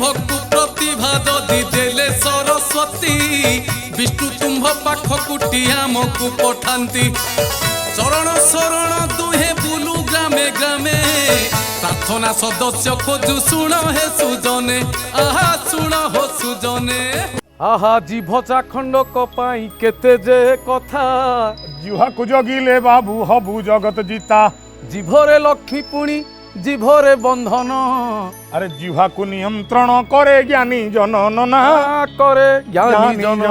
तुम्भकु प्रतिभा जदि देले सरस्वती विष्णु तुम्भ पाख कुटियामकु पठांती चरण शरण दुहे बुलु ग्रामे ग्रामे प्रार्थना सदस्य खोजु शुण हे सुजने आहा शुण हो सुजने आहा जीभ चाखंड कपाई केते जे कथा जुहा को जगिले बाबू हबु जगत जीता जीभरे लक्ष्मी पुणी जीभरे बंधन अरे जिहा को नियंत्रण करे ज्ञानी जन नना करे ज्ञानी जन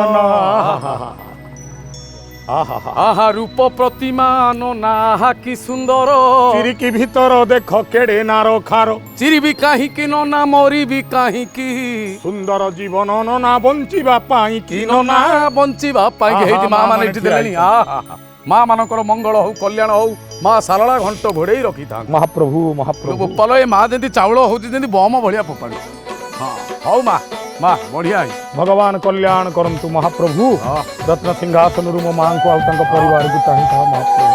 आहा रूप प्रतिमा नना कि सुंदर चिरिकी भीतर देख केड़े नारो खारो चिरिबी काहे कि नना मरिबी काहे कि सुंदर जीवन नना बंचिबा पाई कि नना बंचिबा पाई हेति मां माने इति देलेनी मां मानकर मंगल हो कल्याण हो मां सारला घंट घोड़े रखी था महाप्रभु महाप्रभु पल ए मां जदी चावल होती जदी बम भलिया फोपाड़ी हां हौ मां मां बढ़िया भगवान कल्याण करंतु महाप्रभु रत्न सिंहासन रु मो मां को आ तंक परिवार को ताहि था महाप्रभु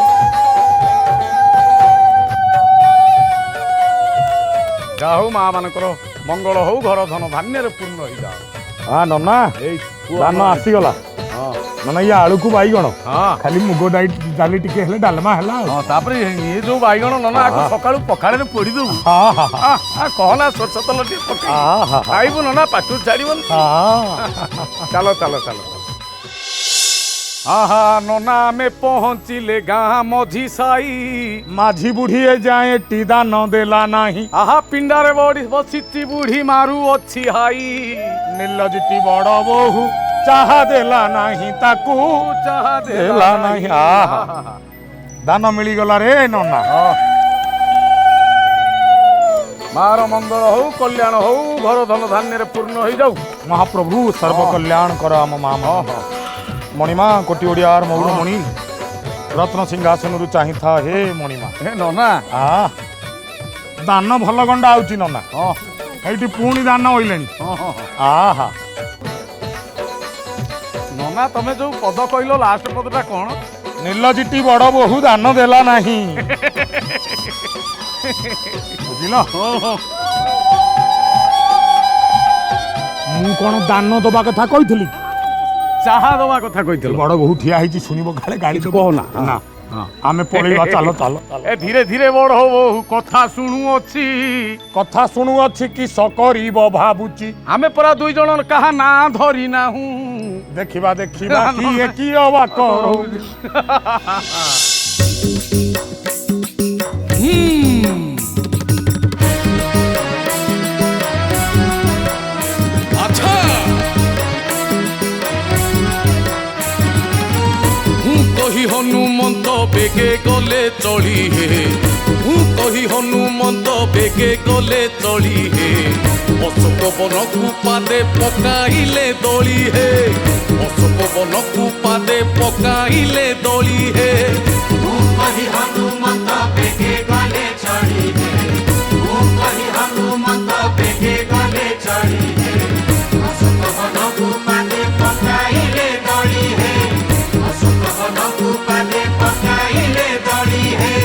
जाहु मां मानकर मंगल हो घर धन धान्य रे पूर्ण होई जाओ हां नन्ना दान आसी गला नना ये आलू को बाईगण खाली मुग डाली टिके हेले डालमा हला हां तापर ये जो बाईगण नना आ सकाळू पखाळे रे पोडी दउ हां हां आ कहला सरसतल टी पका हां खाइबो नना पाटू छाड़ीबन हां चलो चलो चलो आहा नना में पहुंचिले गां मझी साई माझी बुढ़ी जाए टी दान देला नाही आहा पिंडारे बड़ी बसिची बुढ़ी मारू अच्छी हाई नीलजिटी बड़ बहु चाहा देला नाही ताकू चाहा देला नाही आहा दान मिली गला रे नन्ना मार मंगल हो कल्याण हो घर धन धान्य रे पूर्ण हो जाऊ महाप्रभु सर्व कल्याण कर आम मामा मणिमा कोटि ओडियार मौर मणि रत्न सिंहासन रु चाहि था हे मणिमा हे नना दान भल गंडा आउची नना एठी पुणी दान होइलेनी आहा नना तमे जो पद कहलो लास्ट पदटा कोन नीलजिटी बड़ बहु दान देला नाही बुझिलो मु कोन दान दबा कथा कहितली चाहा दवा कथा कहितल बड़ बहु ठिया हिची सुनिबो खाले गाड़ी तो कहो ना ना आमे पळेबा चलो चलो ए धीरे धीरे बड़ हो बहु कथा सुनु अछि कि सकरीबो भाबुची आमे परा दुई जण कहा ना धरी नाहू देखिबा की अवा करो अच्छा कही हनुमंत बेगे गले चली हे कही हनुमंत बेगे गले चली हे अशोक बन को पादे पकाइले दली हे अशोक बन को पादे पकाइले दली हे कही हनुमंत बेगे गले चली हे कही हनुमंत बेगे गले चली हे अशोक बन को पादे पकाइले दली हे अशोक बन को पादे पकाइले दली हे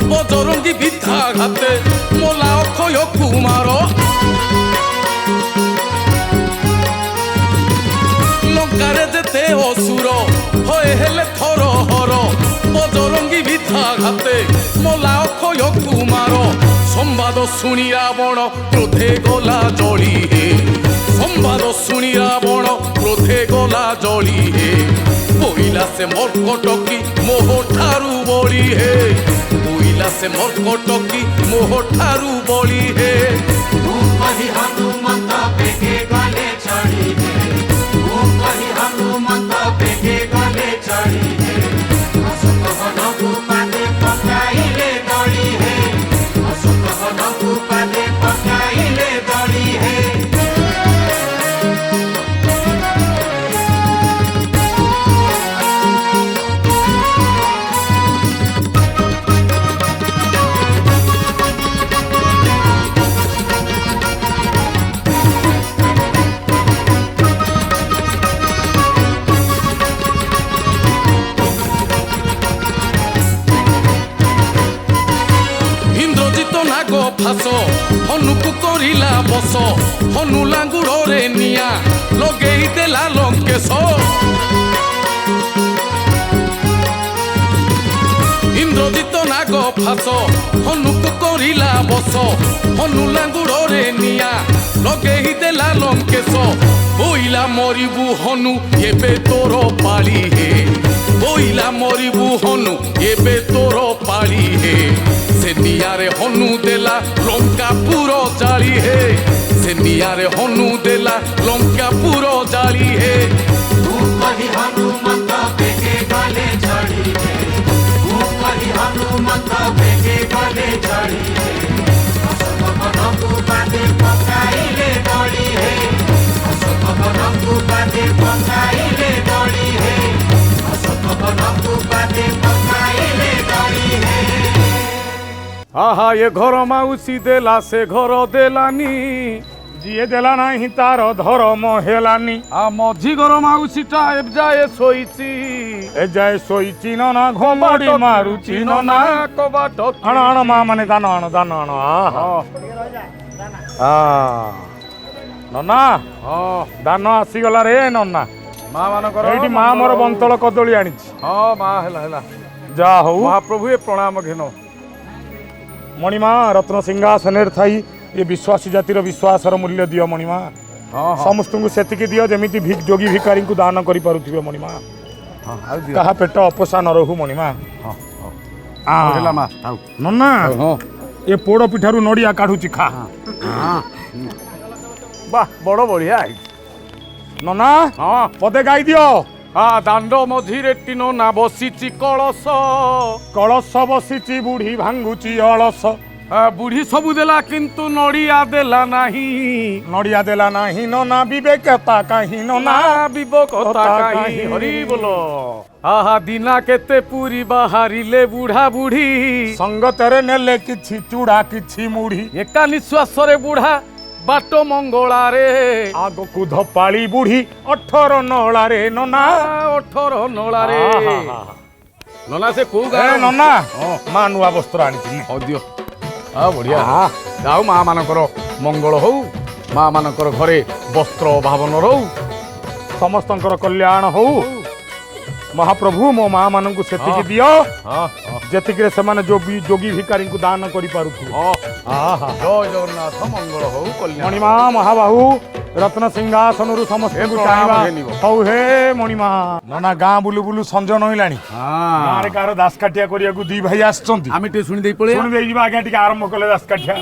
बजरंगी विद्या घाते मोला अक्षय कुमार लंकारे जेते असुर हये हेले थर हर बजरंगी विद्या घाते मोला अक्षय कुमार संवाद शुणी रावण क्रोधे गला जली हे संवाद शुणी रावण क्रोधे गला जली हे बोइला से मर्कटकी मोह ठारू बड़ी हे बोइला से मर्कटकी मोह ठारू बड़ी हे कही हनुमंत बेगे गले चढ़ी हे कही हनुमंत बेगे गले चढ़ी हे अशोक बन को पादे पकाइले दली हे अशोक बन को पादे पकाइले दली हे ଫାସ ହନୁକୁ କରିଲା ବସ ହନୁ ଲାଙ୍ଗୁଡ଼ରେ ନିଆଁ ଲଗେଇ ଦେଲା ଲଙ୍କେଶ ଇନ୍ଦ୍ରଜିତ ନାଗ ଫାସ ହନୁକୁ କରିଲା ବସ ହନୁ ଲାଙ୍ଗୁଡ଼ରେ ନିଆଁ ଲଗେଇ ଦେଲା ଲଙ୍କେଶ ବୋଇଲା ମରିବୁ ହନୁ ଏବେ ତୋର ପାଳି ହେ ବୋଇଲା ମରିବୁ ହନୁ ଏବେ ତୋର ପାଳି ହେ ସେ ନିଆଁରେ ହନୁ ଦେଲା ଲଙ୍କାପୁର ଜାଳି ହେ ସେ ନିଆଁରେ ହନୁ ଦେଲା ଲଙ୍କାପୁର ଜାଳି ହେ କହି ହନୁମନ୍ତ ବେଗେ ଗଲେ ଝଡ଼ିବେ କହି ହନୁମନ୍ତ ବେଗେ ଗଲେ ଝଡ଼ିବେ ଅଶୋକ ବନକୁ ବାନ୍ଧି ପକାଇଲେ ଦଳି ହେ ଅଶୋକ ବନକୁ ବାନ୍ଧି ପକାଇଲେ ଦଳି ହେ ଅଶୋକ ବନକୁ ବାନ୍ଧି ପକାଇଲେ ଦଳି ହେ ଆହା ଏ ଘର ମାଉସୀ ଦେଲା ସେ ଘର ଦେଲାନି ଯିଏ ଦେଲା ନାହିଁ ତାର ଧର୍ମ ହେଲାନି ଆ ମଝି ଘର ମାଉସୀଟା ଏଯାଏ ଶୋଇଛି ଏଯାଏ ଶୋଇଛି ନନା ଘୋମାଡ଼ି ମାରୁଛି ନନା କବାଟ ଆଣ ଆଣ ମା ମାନେ ଦାନ ଆଣ ଆହା ନନା ଦାନ ଆସିଗଲା ରେ ନନା ମା ମାନଙ୍କର ଏଇଠି ମା ମୋର ବନ୍ତଳ କଦଳୀ ଆଣିଛି ହଁ ମା ହେଲା ଯାହା ହଉ ମହାପ୍ରଭୁ ଏ ପ୍ରଣାମ ଘେନ ମଣିମା ରତ୍ନ ସିଂହାସନରେ ଥାଇ ଏ ବିଶ୍ୱାସୀ ଜାତିର ବିଶ୍ୱାସର ମୂଲ୍ୟ ଦିଅ ମଣିମା ସମସ୍ତଙ୍କୁ ସେତିକି ଦିଅ ଯେମିତି ଯୋଗୀ ଭିକାରୀଙ୍କୁ ଦାନ କରିପାରୁଥିବେ ମଣିମା କାହା ପେଟ ଅପୋଷା ନ ରହୁ ମଣିମା ନନା ଏ ପୋଡ଼ ପିଠାରୁ ନଡ଼ିଆ କାଢୁଛି ଖା ବାଃ ବଡ଼ ବଢ଼ିଆ ନନା ପଦେ ଗାଇ ଦିଅ ଦାଣ୍ଡ ମଝିରେ ଟିନ ନା ବସିଛି କଳସ କଳସ ବସିଛି ବୁଢୀ ଭାଙ୍ଗୁଛି ଅଳସ ବୁଢୀ ସବୁ ଦେଲା କିନ୍ତୁ ନଡ଼ିଆ ଦେଲା ନାହିଁ ନଡ଼ିଆ ଦେଲା ନାହିଁ ନନା ବିବେକତା କାହିଁ ନନା ବିବେକତା କାହିଁ ହରି ବୋଲ ଆହା ଦିନା କେତେ ପୁରୀ ବାହାରିଲେ ବୁଢା ବୁଢୀ ସଙ୍ଗତରେ ନେଲେ କିଛି ଚୁଡ଼ା କିଛି ମୁଢି ଏକା ନିଶ୍ୱାସରେ ବୁଢା ବାଟ ମଙ୍ଗଳାରେ ଆଗକୁ ଧପାଳି ବୁଢୀ 18 ନଳାରେ ନନା 18 ନଳାରେ ନନା ସେ କୋଉ ଗାଁ ନନା ମା ନୂଆ ବସ୍ତ୍ର ଆଣିଥିଲି ଦିଅ ବଢିଆ ଆଉ ମା ମାନଙ୍କର ମଙ୍ଗଳ ହଉ ମା ମାନଙ୍କର ଘରେ ବସ୍ତ୍ର ଅଭାବ ନ ରହୁ ସମସ୍ତଙ୍କର କଲ୍ୟାଣ ହଉ ମହାପ୍ରଭୁ ମୋ ମା ମାନଙ୍କୁ ସେତିକି ଦିଅ ଯେତିକିରେ ସେମାନେ ଯୋଗୀ ଭିକାରୀଙ୍କୁ ଦାନ କରିପାରୁଥିବେ ଜୟ ଜଗନ୍ନାଥ ମଙ୍ଗଳ ହଉ କଲ୍ୟାଣ ମଣିମା ମହାବାହୁ ରତ୍ନ ସିଂହାସନରୁ ସମସ୍ତଙ୍କୁ ଚାହିଁବା ହଉ ହେ ମଣିମା ନନା ଗାଁ ବୁଲୁ ବୁଲୁ ସଞ୍ଜ ନଇଲାଣି ଗାଁରେ କାହାର ଦାସକାଠିଆ କରିବାକୁ ଦି ଭାଇ ଆସିଛନ୍ତି ଆମେ ଟିକେ ଶୁଣି ଦେଇ ପଳେଇ ଶୁଣି ଦେଇଯିବା ଆଜ୍ଞା ଟିକେ ଆରମ୍ଭ କଲେ ଦାସକାଠିଆ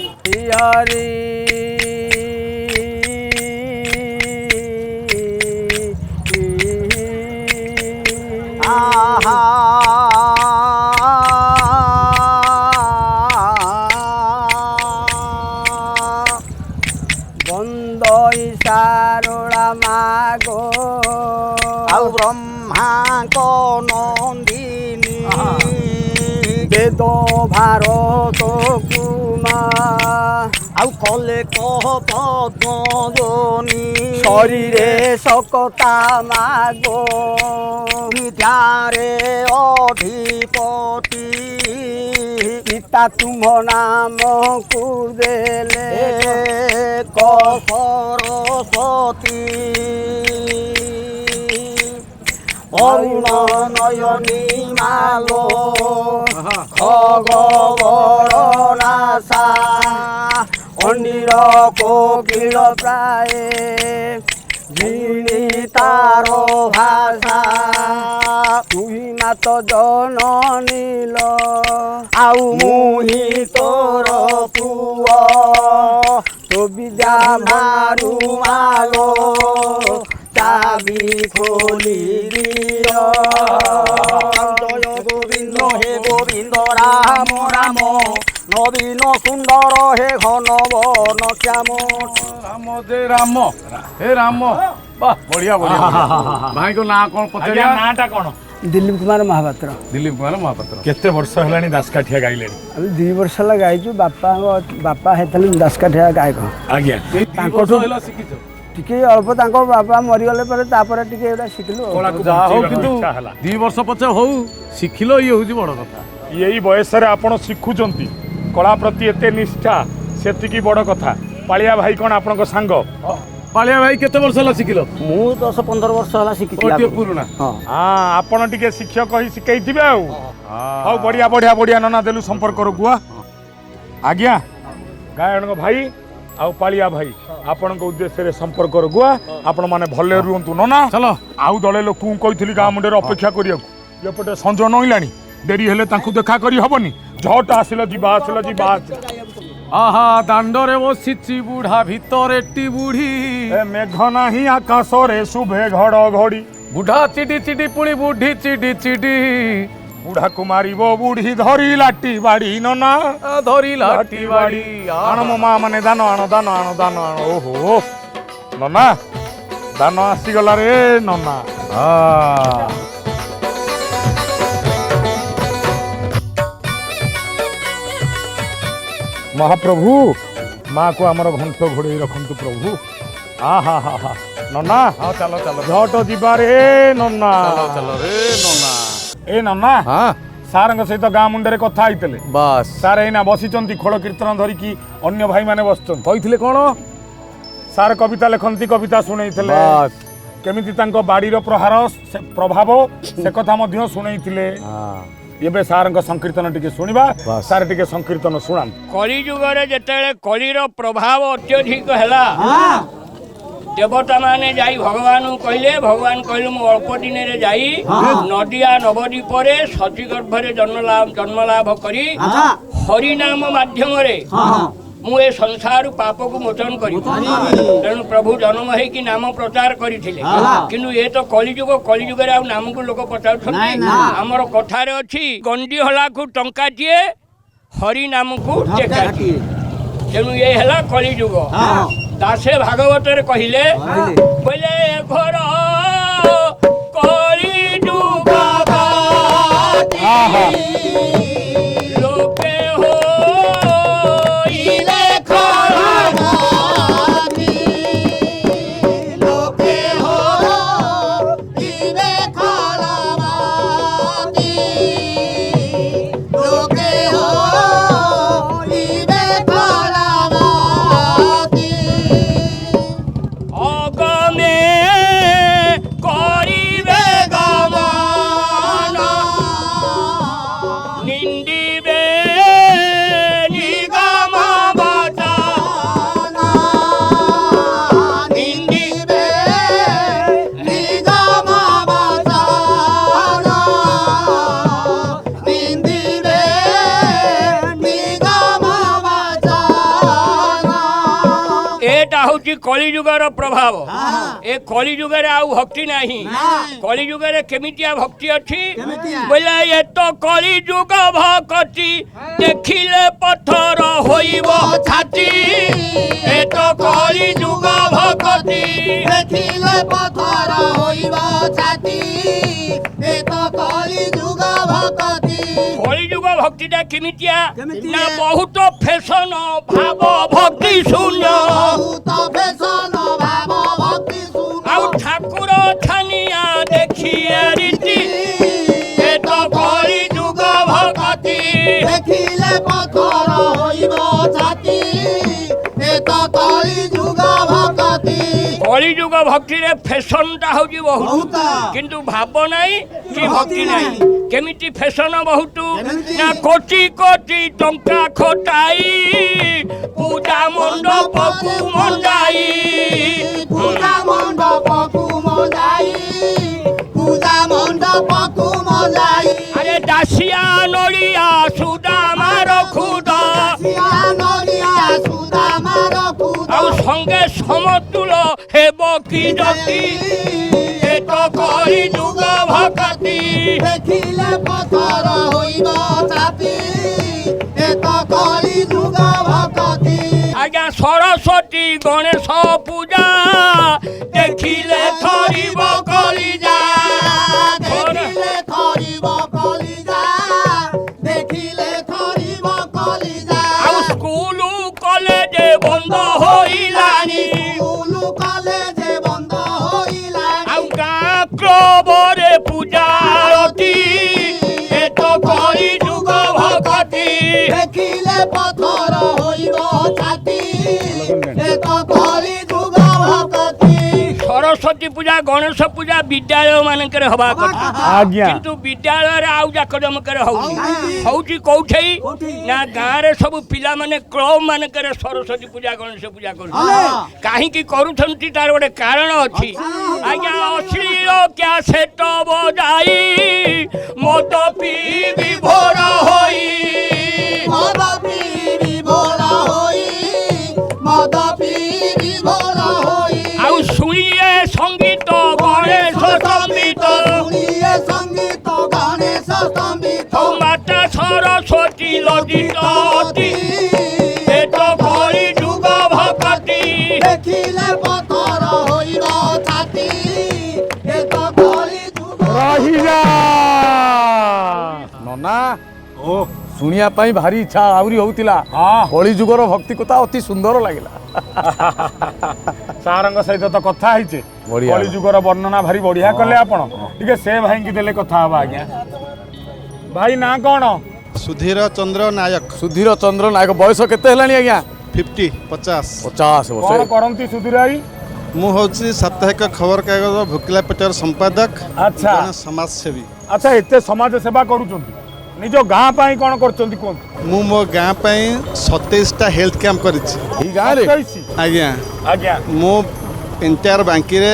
বন্দই সারোড়া মাগো আউ ব্রহ্মাঙ্ক নন্দিনী বেদ ভারত কুমা আউ কলে কহ পদ্মজনী শরীরে সকতা মাগো বিদ্যারে অধিপতি পিতা তুম নাম কুদেলে সরস্বতী অরুণ নয়নী মালো খগবরণাসা অনির কোকিল প্রায় যিনি তার ভাষা তুই মাত জননীল আউ মুহি তোর পুয় তো বিদ্যা মারু মালো চাবি খোলি দিও জয় গোবিন্দ হে গোবিন্দ রাম রাম নবীন সুন্দর হে ঘন বন শ্যাম রাম জয় রাম হে রাম বাহ বঢ়ିଆ ବଢିଆ ଭାଇଙ୍କ ନାଁ କଣ ପଚାରିବା ନାଁଟା କଣ ଦିଲ୍ଲୀପ କୁମାର ମହାପାତ୍ର ଦିଲ୍ଲୀପ କୁମାର ମହାପାତ୍ର କେତେ ବର୍ଷ ହେଲାଣି ଦାସକାଠିଆ ଗାଇଲେଣି ଆମେ 2 ବର୍ଷ ହେଲା ଗାଇଛୁ ବାପା ହେଇଥିଲେ ଦାସକାଠିଆ ଗାୟକ ଆଜ୍ଞା ତାଙ୍କଠୁ ଶିଖିଛ ଟିକେ ଅଳ୍ପ ତାଙ୍କ ବାପା ମରିଗଲେ ପରେ ତାପରେ ଟିକେ ଏଗୁଡ଼ା ଶିଖିଲୁ ଯାହା ହଉ କିନ୍ତୁ 2 ବର୍ଷ ପଛେ ହଉ ଶିଖିଲ ଇଏ ହଉଛି ବଡ କଥା ଏଇ ବୟସରେ ଆପଣ ଶିଖୁଛନ୍ତି କଳା ପ୍ରତି ଏତେ ନିଷ୍ଠା सेतिकी बड़ कथा पालिया भाई कौन आपन सांग पालिया भाई केते वर्ष होला शिखिलो ମୁଁ 10-15 ବର୍ଷ ହେଲା ଶିଖିଛି ଟିକେ ପୁରୁଣା ହଁ हाँ आपण टिके शिक्षक कही शिखैथिबे आउ हौ बढ़िया बढ़िया बढ़िया नना देलु संपर्क गुआ आज्ञा गायन भाई आउ पालिया भाई आपण उद्देश्य रे संपर्क गुआ आपण माने भले रुहंतु नना चलो आउ दले लोक कहिथिली गाँ मुंडे अपेक्षा करिया एपटे संज नइलानी देरी हेले तांकु देखा करी हबनी झट आसिल जीवा आहा दांडरे बसिची बुढ़ा भितरे टी बुढ़ी ए मेघ नाही आकाश रे शुभे घड़ी बुढ़ा चिडी चिडी पुणी बुढ़ी चिडी चिडी बुढ़ा कुमारी वो बुढ़ी धरी लाटी बाड़ी नना धरी लाठी बाड़ी आण मो माँ माने दान आण ओहो नना दान आसीगला रे नना महाप्रभु माँ को आमर घंट घोड़े रखंतु प्रभु हा हा हा हा नना हाँ चलो चलो झट जीवा रे नना चलो चलो रे नोना ए नना हाँ सारंग सहित गाँ मुंडे कथा आइतले बस सार एना बसिचंती खोल कीर्तन धरिकी अन्य भाई माने बसचंती कहिथिले कोन सार कविता लेखंती कविता शुणैथिले बस केमिति तांको बाड़ीर प्रहार प्रभाव से कथा मध्य शुणैथिले एबे सारंग संकीर्तन टिके सुनिबा सार टिके संकीर्तन सुणान कली जुगरे जेतेले कलीर प्रभाव अत्यधिक हैला देवता माने जाई भगवान कहले भगवान कहले मु अल्प दिन रे जाई नदिया नवद्वीप रे सती गर्भरे जन्म लाभ करी हरि नाम माध्यम रे मु ए संसार पाप को मोचन करी तेणु प्रभु जन्म है कि नाम प्रचार करथिले किंतु ये तो कलिजुग रे आ नाम को लोक पचाउछन हमर कथारे अछि गंडी हला को टंका दिए हरि नाम को टेका दिए तेणु ये हला कलिजुग दासे भागवत रे कहिले बोले घर कलिजुग लोके हो कलिजुगर प्रभाव ए कलिजुगर आउ भक्ति नहीं कलिजुगर केमितिया भक्ति अछि बोले ये तो कलिजुग भक्ति देखिले पत्थर होइबो छाती ए तो कलिजुग भक्ति देखिले पत्थर होइबो छाती ए तो कलिजुग भक्ति कलिजुग भक्तिटा केमितिया ना बहुत फैशन भाव भक्ति शून्य ठाकुर छानिया देखिए रीति ए तो कलिजुग भक्ति देखिले पत्थर होइबो छाती ए तो कलिजुग भक्ति कलिजुग भक्ति रे फैशन टा होजी बहुत किंतु भाव नहीं कि भक्ति नहीं केमिति फैशन बहुत ना कोटी कोटी टंका खटाई पूजा मंडप को मंडाई पूजा मंडप को मंडाई पूजा मंडप को मंडाई अरे दासिया नड़िया सुदामार खुदा दासिया नड़िया सुदामार खुदा आउ संगे समतुल हेबो की जति ए तो कलिजुग भक्ति देखिले पत्थर होइबो छाती ए तो कलिजुग भक्ति आज्ञा सरस्वती गणेश पूजा देखिले थरिब कलिजा देखिले थरिब कलिजा देखिले थरिब कलिजा आउ स्कूल कॉलेज बंद होइलानी स्कूल कॉलेज बंद होइलानी आउ गाँ क्लबरे पूजा आरती ए तो कलिजुग भक्ति देखिले पत्थर होइबो छाती सरस्वती पूजा गणेश पूजा विद्यालय मानकर हवा कथा आज्ञा किंतु विद्यालय रे आउ जाकजमकर हौची कौठै ना गाँ रे सब पिला माने क्लब मानकर सरस्वती पूजा गणेश पूजा कर काहे की करूथंती तार गोटे कारण अछि आज्ञा अश्लील क्या सेट बजाई मद पी विभोर होई मद पीरी भोला होई मद पीरी भोला होई आउ सुनिए संगीत गणेश संगीत শুনিয়ে সঙ্গীত গণেশ স্তম্ভিত माता सरस्वती लज्जित अति एत कଳି যুগ भक्ति দেখিলে পথর হইব ছাতি এ তো কলি যুগ ରହିଯା ନନା ଓ ଶୁଣିବା ପାଇଁ ଭାରି ଇଚ୍ଛା ଆହୁରି ହଉଥିଲା ହଁ କଳି ଯୁଗର ଭକ୍ତି କଥା ଅତି ସୁନ୍ଦର ଲାଗିଲା ସାରଙ୍କ ସହିତ ତ କଥା ହେଇଛେ ବଢିଆ। କଳି ଯୁଗର ବର୍ଣ୍ଣନା ଭାରି ବଢିଆ କଲେ ଆପଣ ଟିକେ ସେ ଭାଇଙ୍କି ଦେଲେ କଥା ହବା ଆଜ୍ଞା ଭାଇ ନାଁ କ'ଣ ସୁଧୀର ଚନ୍ଦ୍ର ନାୟକ ସୁଧୀର ଚନ୍ଦ୍ର ନାୟକ ବୟସ କେତେ ହେଲାଣି ଆଜ୍ଞା 50 50 50 ବର୍ଷ କ'ଣ କରନ୍ତି ସୁଧୀର ଭାଇ ମୁଁ ହେଉଛି ସାପ୍ତାହିକ ଖବରକାଗଜ ଭୋକିଲା ପେଟର ସମ୍ପାଦକ ଆଚ୍ଛା ଜଣେ ସମାଜସେବୀ ଆଚ୍ଛା ଏତେ ସମାଜ ସେବା କରୁଛନ୍ତି ନିଜ ଗାଁ ପାଇଁ କ'ଣ କରୁଛନ୍ତି କୁହନ୍ତୁ ମୁଁ ମୋ ଗାଁ ପାଇଁ 27ଟା ହେଲ୍ଥ କ୍ୟାମ୍ପ କରିଛି ଏଇ ଗାଁରେ ଆଜ୍ଞା ଆଜ୍ଞା ମୁଁ ଏଣ୍ଟାୟାର ବାଙ୍କିରେ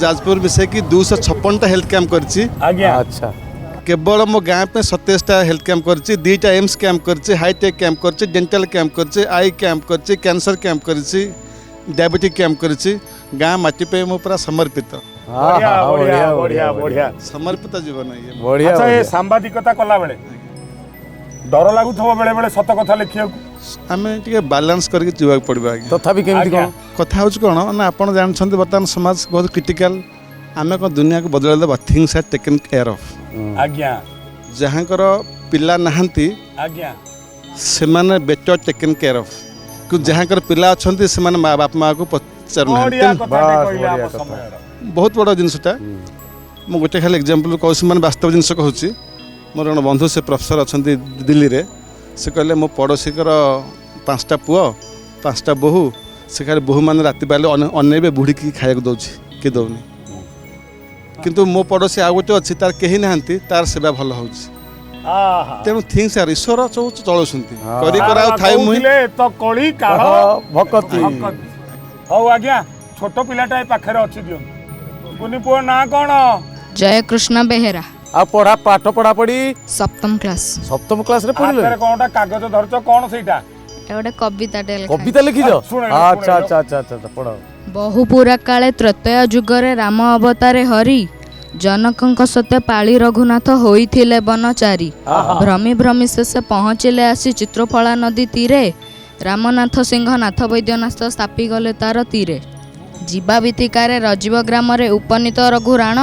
ଯାଜପୁର ମିଶେଇକି 256ଟା ହେଲ୍ଥ କ୍ୟାମ୍ପ କରିଛି ଆଜ୍ଞା ଆଚ୍ଛା କେବଳ ମୋ ଗାଁ ପାଇଁ 27ଟା ହେଲ୍ଥ କ୍ୟାମ୍ପ କରିଛି 2ଟା ଏମ୍ସ କ୍ୟାମ୍ପ କରିଛି ହାଇଟେକ୍ କ୍ୟାମ୍ପ କରିଛି ଡେଣ୍ଟାଲ କ୍ୟାମ୍ପ କରିଛି ଆଇ କ୍ୟାମ୍ପ କରିଛି କ୍ୟାନ୍ସର କ୍ୟାମ୍ପ କରିଛି ଡାଇବେଟିକ୍ କ୍ୟାମ୍ପ କରିଛି ଗାଁ ମାଟି ପାଇଁ ମୁଁ ପୁରା ସମର୍ପିତ ବଢିଆ ବଢିଆ ବଢିଆ ବଢିଆ ସମର୍ପିତ ଜୀବନ ଇଏ ବଢିଆ ଆଚ୍ଛା ଏ ବଢିଆ। ସାମ୍ବାଦିକତା କଲା ବେଳେ ଡର ଲାଗୁଥିବ ବେଳେ ବେଳେ ସତ କଥା ଲେଖିବାକୁ ଆମେ ଟିକେ ବାଲାନ୍ସ କରିକି ଯିବାକୁ ପଡ଼ିବ ଆଜ୍ଞା ତଥାପି କେମିତି ଆଜ୍ଞା। କ'ଣ କଥା ହେଉଛି କ'ଣ ନା ଆପଣ ଜାଣିଛନ୍ତି ବର୍ତ୍ତମାନ ସମାଜ ବହୁତ କ୍ରିଟିକାଲ ଆମେ କ'ଣ ଦୁନିଆକୁ ବଦଳାଇ ଦେବା things R taken care of ଆଜ୍ଞା ଯାହାଙ୍କର ପିଲା ନାହାନ୍ତି ଆଜ୍ଞା ସେମାନେ ବେଟର ଟେକେନ୍ କେୟାର ଅଫ୍ କିନ୍ତୁ ଯାହାଙ୍କର ପିଲା ଅଛନ୍ତି ସେମାନେ ମା ବାପା ମାଆକୁ ପଚାରୁନାହାନ୍ତି ବଢିଆ ତେଣୁ କଥା ବାସ୍, କହିଲେ ଆମ ବଢିଆ କଥା। ସମୟର ବହୁତ ବଡ଼ ଜିନିଷଟା ମୁଁ ଗୋଟେ ଖାଲି ଏକ୍ଜାମ୍ପଲ୍ କହୁଛି ମାନେ ବାସ୍ତବ ଜିନିଷ କହୁଛି ମୋର ଜଣେ ବନ୍ଧୁ ସେ ପ୍ରଫେସର ଅଛନ୍ତି ଦିଲ୍ଲୀରେ ସେ କହିଲେ ମୋ ପଡ଼ୋଶୀଙ୍କର 5ଟା ପୁଅ 5ଟା ବୋହୂ ସେ ଖାଲି ବୋହୂମାନେ ରାତି ପାଇଲେ ଅନେଇବେ ବୁଢ଼ୀକି ଖାଇବାକୁ ଦେଉଛି କିଏ ଦେଉନି କିନ୍ତୁ ମୋ ପଡ଼ୋଶୀ ଆଉ ଗୋଟେ ଅଛି ତାର କେହି ନାହାନ୍ତି ତାର ସେବା ଭଲ ହେଉଛି ଆହା ତେଣୁ ଥିଙ୍ଗସ୍ ଆର୍ ଈଶ୍ୱର ସବୁ ଚଳଉଛନ୍ତି କରି କରା ଆଉ ଥାଇ ମୁହିଁ କହୁଥିଲେ ତ କଳି କାଳ ଭକତି ଭକତି। ହଉ ଆଜ୍ଞା ଛୋଟ ପିଲାଟା ଏ ପାଖରେ ଅଛି ଦିଅନ୍ତୁ କୁନି ପୁଅ ନାଁ କ'ଣ ଜୟକୃଷ୍ଣ ବେହେରା ଆଉ ପଢା ପାଠ ପଢା ପଢି ସପ୍ତମ କ୍ଲାସ୍ ସପ୍ତମ କ୍ଲାସରେ ପଢିଲେ ହାତରେ କ'ଣଟା କାଗଜ ଧରିଛ କ'ଣ ସେଇଟା এটা ଗୋଟେ କବିତାଟେ ଲେଖା କବିତା ଲେଖିଛ ଶୁଣେଇଲ, ଆଚ୍ଛା ଶୁଣେଇଲ। ଆଚ୍ଛା ଆଚ୍ଛା ଆଚ୍ଛା ପଢ ବହୁ ପୁରା କାଳେ ତ୍ରେତୟା ଯୁଗରେ ରାମ ଅବତାରେ ହରି ଜନକଙ୍କ ସତେ ପାଳି ରଘୁନାଥ ହୋଇଥିଲେ ବନଚାରୀ ଭ୍ରମି ଭ୍ରମି ଶେଷେ ପହଞ୍ଚିଲେ ଆସି ଚିତ୍ରଫଳା ନଦୀ ତୀରେ ରାମନାଥ ସିଂହ ନାଥ ବୈଦ୍ୟନାଥ ସ୍ଥାପିଗଲେ ତାର ତୀରେ ଯିବା ବିତିକାରେ ରଜୀବ ଗ୍ରାମରେ ଉପନୀତ ରଘୁରାଣ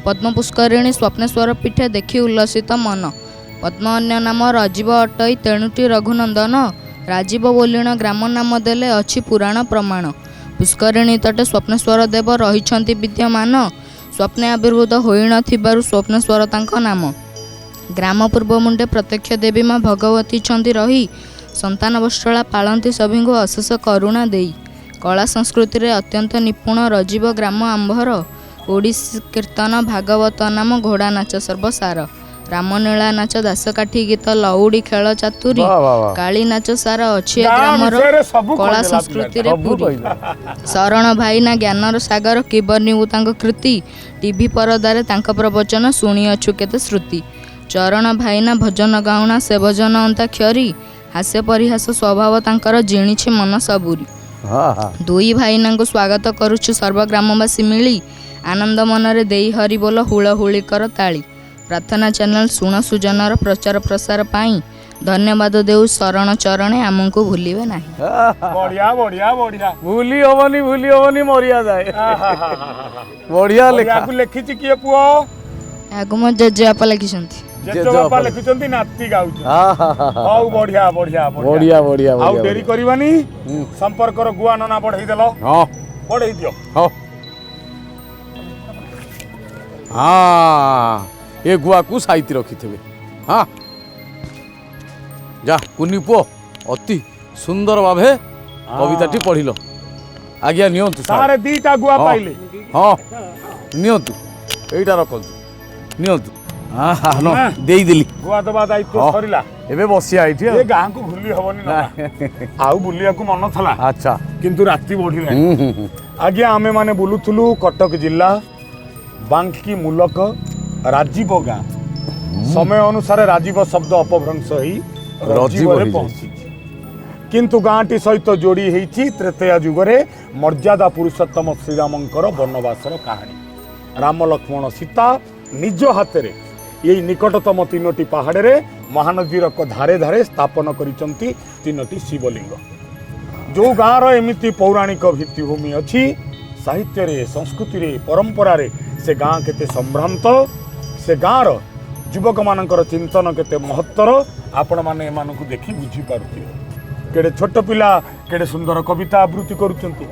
ପଦ୍ମ ପୁଷ୍କରିଣୀ ସ୍ୱପ୍ନେଶ୍ୱର ପୀଠେ ଦେଖି ଉଲ୍ଲସିତ ମନ ପଦ୍ମ ଅନ୍ୟ ନାମ ରଜୀବ ଅଟଇ ତେଣୁଟି ରଘୁନନ୍ଦନ ରାଜୀବ ବୋଲିଣ ଗ୍ରାମ ନାମ ଦେଲେ ଅଛି ପୁରାଣ ପ୍ରମାଣ ପୁଷ୍କରିଣୀ ତଟେ ସ୍ୱପ୍ନେଶ୍ୱର ଦେବ ରହିଛନ୍ତି ବିଦ୍ୟମାନ ସ୍ୱପ୍ନେ ଆବିର୍ଭୂତ ହୋଇନଥିବାରୁ ସ୍ୱପ୍ନେଶ୍ୱର ତାଙ୍କ ନାମ ଗ୍ରାମ ପୂର୍ବ ମୁଣ୍ଡେ ପ୍ରତ୍ୟକ୍ଷ ଦେବୀ ମା ଭଗବତୀ ଛନ୍ତି ରହି ସନ୍ତାନ ବତ୍ସଳା ପାଳନ୍ତି ସଭିଙ୍କୁ ଅଶେଷ କରୁଣା ଦେଇ କଳା ସଂସ୍କୃତିରେ ଅତ୍ୟନ୍ତ ନିପୁଣ ରଜୀବ ଗ୍ରାମ ଆମ୍ଭର ଓଡ଼ିଶୀ କୀର୍ତ୍ତନ ଭାଗବତ ନାମ ଘୋଡ଼ା ନାଚ ସର୍ବସାର ରାମନୀଳା ନାଚ ଦାସକାଠି ଗୀତ ଲଉଡ଼ି ଖେଳ ଚାତୁରୀ ବାଃ, ବାଃ, ବାଃ। କାଳୀ ନାଚ ସାର ଅଛି ଏ ଗାଁ ଗ୍ରାମର ବିଷୟରେ ସବୁ କଳା କହିଦେଲା ସଂସ୍କୃତିରେ ସବୁ ପୁରୀ କହିଲେ ଶରଣ ଭାଇନା ଜ୍ଞାନର ସାଗର କିବର୍ଣ୍ଣିବୁ ତାଙ୍କ କୃତି ଟିଭି ପରଦାରେ ତାଙ୍କ ପ୍ରବଚନ ଶୁଣିଅଛୁ କେତେ ଶ୍ରୁତି ଚରଣ ଭାଇନା ଭଜନ ଗାଉଣା ସେ ଭଜନ ଅନ୍ତାକ୍ଷରୀ ହାସ୍ୟ ପରିହାସ ସ୍ୱଭାବ ତାଙ୍କର ଜିଣିଛି ମନ ସବୁରି ହଁ ହଁ ଦୁଇ ଭାଇନାଙ୍କୁ ସ୍ୱାଗତ କରୁଛୁ ସର୍ବଗ୍ରାମବାସୀ ମିଳି ଆନନ୍ଦ ମନରେ ଦେଇ ହରି ବୋଲ ହୁଳହୁଳି କର ତାଳି ପ୍ରାର୍ଥନା ଚ୍ୟାନେଲ ଶୁଣ ସୁଜନର ପ୍ରଚାର ପ୍ରସାର ପାଇଁ ଧନ୍ୟବାଦ ଦେଉ ଶରଣ ଚରଣେ ଆମକୁ ଭୁଲିବେ ନାହିଁ ବଢିଆ ବଢିଆ ବଢିଆ ଭୁଲି ହବନି ମରିଆ ଯାଏ ବଢିଆ ଲେଖା ୟାକୁ ଲେଖିଛି କିଏ ପୁଅ ଏହାକୁ ମୋ ଜେଜେବାପା ଲେଖିଛନ୍ତି ଜେଜେବାପା ଲେଖିଛନ୍ତି ନାତି ଗାଉଛି ହଉ ବଢିଆ ବଢିଆ ବଢିଆ ବଢିଆ ଆଉ ବଢିଆ ଡେରି କରିବାନି ସମ୍ପର୍କର ଗୁଆ ନନା ବଢେଇ ଦେଲ ହଁ ବଢେଇ ଦିଅ ହଁ ହଁ ଏ ଗୁଆକୁ ସାଇତି ରଖିଥିବେ ହଁ ଯା କୁନି ପୁଅ ଅତି ସୁନ୍ଦର ଭାବେ କବିତାଟି ପଢିଲ ଆଜ୍ଞା ନିଅନ୍ତୁ ସାର୍। ସାରେ ଦିଟା ଗୁଆ ହଁ। ପାଇଲେ ହଁ ନିଅନ୍ତୁ ଏଇଟା ରଖନ୍ତୁ ନିଅନ୍ତୁ ଦେଇଦେଲି ଗୁଆ ଦବା ଦାୟିତ୍ୱ ହଁ। ସରିଲା। ଏବେ ବସିଆ ଏଇଠି ଆଉ ଏ ଗାଁକୁ ଭୁଲି ହବନି ନା ଆଉ ବୁଲିବାକୁ ମନ ଥିଲା ଆଚ୍ଛା କିନ୍ତୁ ରାତି ବଢିଲାଣି। ଆଜ୍ଞା ଆମେ ମାନେ ବୁଲୁଥିଲୁ କଟକ ଜିଲ୍ଲା ବାଙ୍କି ମୁଲକ ରାଜୀବ ଗାଁ। ସମୟ ଅନୁସାରେ ରାଜୀବ ଶବ୍ଦ ଅପଭ୍ରଂଶ ହେଇ ରଜୀବରେ ହେଇଯାଇଛି। ପହଞ୍ଚିଛି କିନ୍ତୁ ଗାଁଟି ସହିତ ଯୋଡ଼ି ହେଇଛି ତ୍ରେତୟା ଯୁଗରେ ମର୍ଯ୍ୟାଦା ପୁରୁଷୋତ୍ତମ ଶ୍ରୀରାମଙ୍କର ବନବାସର କାହାଣୀ। ରାମ ଲକ୍ଷ୍ମଣ ସୀତା ନିଜ ହାତରେ ଏଇ ନିକଟତମ 3ଟି ପାହାଡ଼ରେ ମହାନଦୀର ଧାରେ ଧାରେ ସ୍ଥାପନ କରିଛନ୍ତି 3ଟି ଶିବଲିଙ୍ଗ। ଯେଉଁ ଗାଁର ଏମିତି ପୌରାଣିକ ଭିତ୍ତିଭୂମି ଅଛି ସାହିତ୍ୟରେ ସଂସ୍କୃତିରେ ପରମ୍ପରାରେ ସେ ଗାଁ କେତେ ସମ୍ଭ୍ରାନ୍ତ ସେ ଗାଁର ଯୁବକମାନଙ୍କର ଚିନ୍ତନ କେତେ ମହତ୍ତର ଆପଣମାନେ ଏମାନଙ୍କୁ ଦେଖି ବୁଝିପାରୁଥିବେ। କେଡ଼େ ଛୋଟ ପିଲା କେଡ଼େ ସୁନ୍ଦର କବିତା ଆବୃତ୍ତି କରୁଛନ୍ତି।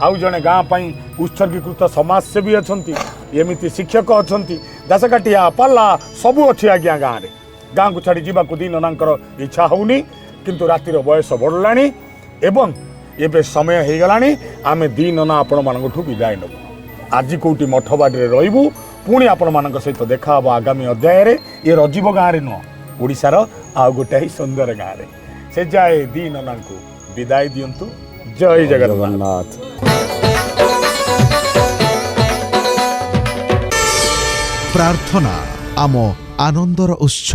ଆଉ ଜଣେ ଗାଁ ପାଇଁ ଉତ୍ସର୍ଗୀକୃତ ସମାଜସେବୀ ଅଛନ୍ତି। ଏମିତି ଶିକ୍ଷକ ଅଛନ୍ତି। ଦାସକାଠିଆ ପାଲା ସବୁ ଅଛି ଆଜ୍ଞା ଗାଁରେ। ଗାଁକୁ ଛାଡ଼ି ଯିବାକୁ ଦି ନନାଙ୍କର ଇଚ୍ଛା ହେଉନି କିନ୍ତୁ ରାତିର ବୟସ ବଢ଼ିଲାଣି ଏବଂ ଏବେ ସମୟ ହେଇଗଲାଣି ଆମେ ଦି ନନା ଆପଣମାନଙ୍କଠୁ ବିଦାୟ ନେବୁ। ଆଜି କେଉଁଠି ମଠ ବାଡ଼ିରେ ରହିବୁ ପୁଣି ଆପଣମାନଙ୍କ ସହିତ ଦେଖା ହେବ ଆଗାମୀ ଅଧ୍ୟାୟରେ। ଏ ରଜୀବ ଗାଁରେ ନୁହଁ ଓଡ଼ିଶାର ଆଉ ଗୋଟାଏ ସୁନ୍ଦର ଗାଁରେ। ସେ ଯାଏ ଦି ନନାଙ୍କୁ ବିଦାୟ ଦିଅନ୍ତୁ। ଜୟ ଜଗନ୍ନାଥ। ପ୍ରାର୍ଥନା ଆମ ଆନନ୍ଦର ଉତ୍ସ।